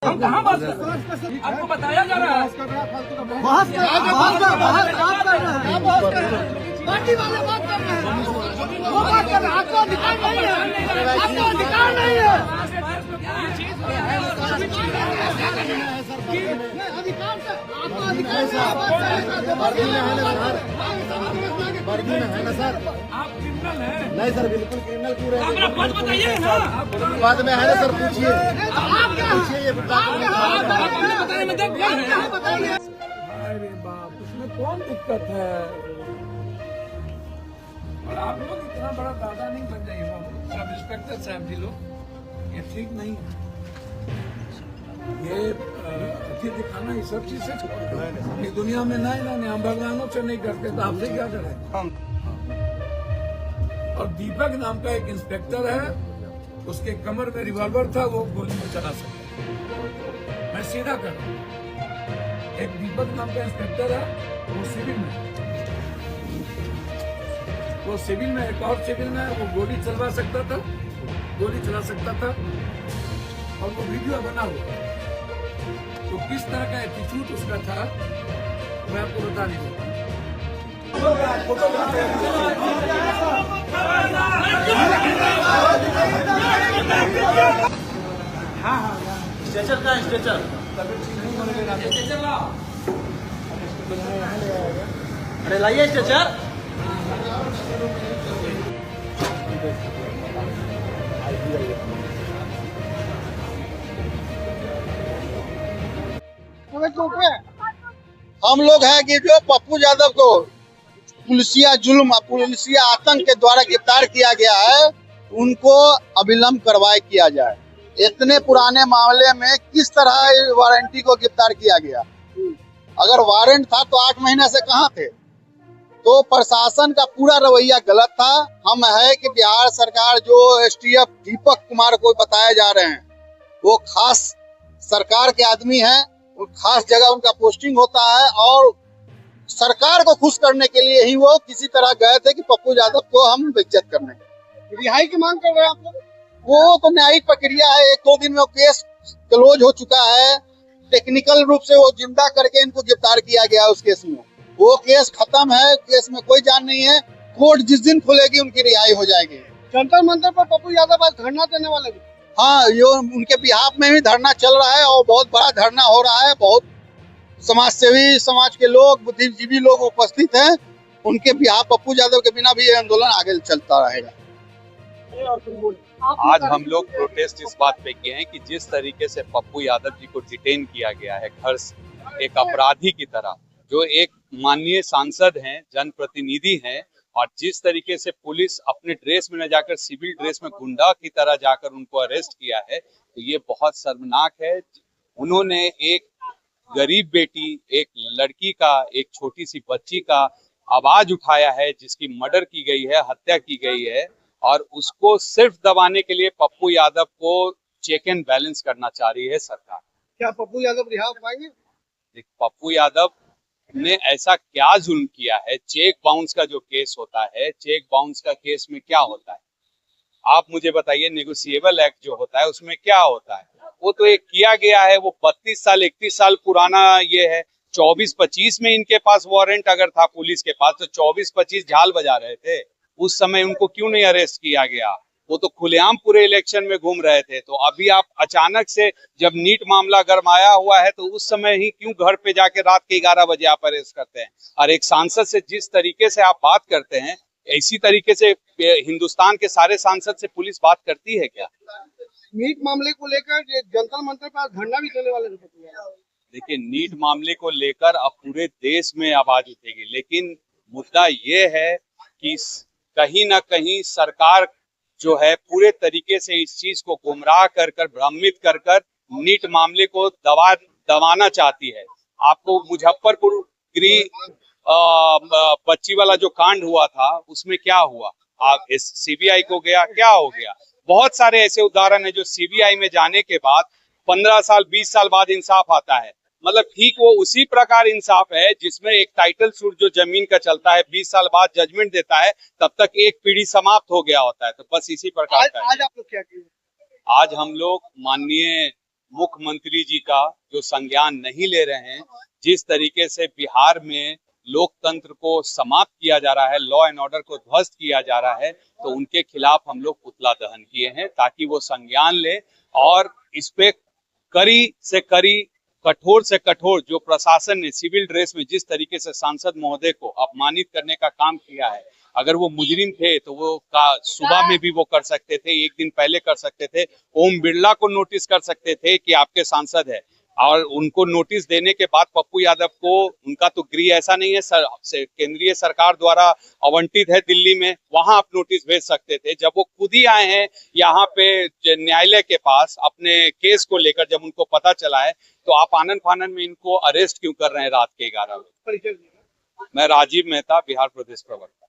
हम कहाँ बात कर रहे हैं? आपको बताया जा रहा है। पार्टी वाले बात कर रहे हैं, वो बात कर रहे हैं। आपको अधिकार नहीं है, आपको अधिकार नहीं है। अधिकार से आपको अधिकार वर्दी में है ना सर? आप क्रिमिनल हैं? नहीं सर, बिल्कुल क्रिमिनल क्यों रहे? अपना पद बताइए ना। बाद में है ना सर, पूछिए आप क्या पूछिए ये बताने में जब क्या है? बताइए। अरे बाप, उसमें कौन दिक्कत है? और आप लोग इतना बड़ा दादा नहीं बन जाइए बाबू, सब इंस्पेक्टर साहब जी लोग, ये ठीक नहीं है। ये अति दिखाना ये सब चीज से छोड़, ये दुनिया में नहीं ना, हम भगवानों से नहीं करते तो आपसे क्या करें? और दीपक नाम का एक इंस्पेक्टर है, उसके कमर में रिवॉल्वर था, वो गोली में चला सकता। मैं सीधा कर रहा हूं। एक दीपक नाम का इंस्पेक्टर है, वो सिविल में, एक और सिविल में वो गोली चलवा सकता था, गोली चला सकता था, और वो वीडियो बना हुआ। तो किस तरह का एटीट्यूड उसका था, मैं आपको बता नहीं सकता। स्ट्रेचर का स्ट्रेचर अरे लाइए स्ट्रेचर। हम लोग हैं कि जो पप्पू यादव को पुलिसिया जुल्म, पुलिसिया आतंक के द्वारा गिरफ्तार किया गया है, उनको अविलंब कार्रवाई किया जाए। इतने पुराने मामले में किस तरह वारंटी को गिरफ्तार किया गया? अगर वारंट था तो 8 महीने से कहाँ थे? तो प्रशासन का पूरा रवैया गलत था। हम है कि बिहार सरकार जो एसटीएफ दीपक कुमार को बताया जा रहे हैं, वो खास सरकार के आदमी हैं, खास जगह उनका पोस्टिंग होता है, और सरकार को खुश करने के लिए ही वो किसी तरह गए थे कि पप्पू यादव को हम बेइज्जत करने, रिहाई की मांग कर रहे हैं आप लोग? वो तो न्यायिक प्रक्रिया है। 1-2 दिन में वो केस क्लोज हो चुका है। टेक्निकल रूप से वो जिंदा करके इनको गिरफ्तार किया गया उस केस में। वो केस खत्म है, केस में कोई जान नहीं है। कोर्ट जिस दिन खुलेगी उनकी रिहाई हो जाएगी। जंतर मंतर पर पप्पू यादव आज धरना देने वाले थे। हाँ, ये उनके बिहाफ में भी धरना चल रहा है, और बहुत बड़ा धरना हो रहा है। बहुत समाजसेवी, समाज के लोग, बुद्धिजीवी लोग उपस्थित हैं। उनके बिहाफ, पप्पू यादव के बिना भी ये आंदोलन आगे चलता रहेगा। आज हम लोग प्रोटेस्ट इस बात पे किए हैं कि जिस तरीके से पप्पू यादव जी को डिटेन किया गया है घर से, एक अपराधी की तरह, जो एक माननीय सांसद हैं, जनप्रतिनिधि हैं, और जिस तरीके से पुलिस अपने ड्रेस में न जाकर सिविल ड्रेस में गुंडा की तरह जाकर उनको अरेस्ट किया है, तो ये बहुत शर्मनाक है। उन्होंने एक गरीब बेटी, एक लड़की का, एक छोटी सी बच्ची का आवाज उठाया है, जिसकी मर्डर की गई है, हत्या की गई है, और उसको सिर्फ दबाने के लिए पप्पू यादव को चेक एंड बैलेंस करना चाह रही है सरकार। क्या पप्पू यादव रिहा हो पाएंगे? पप्पू यादव ने ऐसा क्या जुल्म किया है? चेक बाउंस का जो केस होता है, चेक बाउंस का केस में क्या होता है आप मुझे बताइए। नेगोशिएबल एक्ट जो होता है उसमें क्या होता है? वो तो एक किया गया है, वो 32 साल 31 साल पुराना ये है। 24-25 में इनके पास वारंट अगर था पुलिस के पास, तो 24-25 झाल बजा रहे थे। उस समय उनको क्यों नहीं अरेस्ट किया गया? वो तो खुलेआम पूरे इलेक्शन में घूम रहे थे। तो अभी आप अचानक से, जब नीट मामला गरमाया हुआ है, तो उस समय ही क्यों घर पे जाके रात के 11 बजे आप अरेस्ट करते हैं? और एक सांसद से जिस तरीके से आप बात करते हैं, इसी तरीके से हिंदुस्तान के सारे सांसद से पुलिस बात करती है क्या? नीट मामले को लेकर जंतर मंतर पर धरना भी देने वाले थे। देखिए, नीट मामले को लेकर अब पूरे देश में आवाज उठेगी, लेकिन मुद्दा ये है कि कहीं ना कहीं सरकार जो है पूरे तरीके से इस चीज को गुमराह कर भ्रमित कर नीट मामले को दबाना चाहती है। आपको मुजफ्फरपुर गृह बच्ची वाला जो कांड हुआ था, उसमें क्या हुआ? आप सीबीआई को गया, क्या हो गया? बहुत सारे ऐसे उदाहरण है जो सीबीआई में जाने के बाद 15 साल 20 साल बाद इंसाफ आता है। मतलब ठीक वो उसी प्रकार इंसाफ है जिसमें एक टाइटल सूट जो जमीन का चलता है, 20 साल बाद जजमेंट देता है, तब तक एक पीढ़ी समाप्त हो गया होता है। तो बस इसी प्रकार का आज आप लोग क्या किए? आज हम लोग माननीय मुख्यमंत्री जी का जो संज्ञान नहीं ले रहे हैं, जिस तरीके से बिहार में लोकतंत्र को समाप्त किया जा रहा है, लॉ एंड ऑर्डर को ध्वस्त किया जा रहा है, तो उनके खिलाफ हम लोग पुतला दहन किए हैं ताकि वो संज्ञान ले और इस पे कड़ी से कड़ी, कठोर से कठोर जो प्रशासन ने सिविल ड्रेस में जिस तरीके से सांसद महोदय को अपमानित करने का काम किया है, अगर वो मुजरिम थे तो वो सुबह में भी वो कर सकते थे, एक दिन पहले कर सकते थे, ओम बिरला को नोटिस कर सकते थे कि आपके सांसद है, और उनको नोटिस देने के बाद पप्पू यादव को, उनका तो गृह ऐसा नहीं है केंद्रीय सरकार द्वारा आवंटित है दिल्ली में, वहां आप नोटिस भेज सकते थे। जब वो खुद ही आए हैं यहाँ पे न्यायालय के पास अपने केस को लेकर, जब उनको पता चला है, तो आप आनन फानन में इनको अरेस्ट क्यों कर रहे हैं रात के 11 बजे? मैं राजीव मेहता, बिहार प्रदेश प्रवक्ता।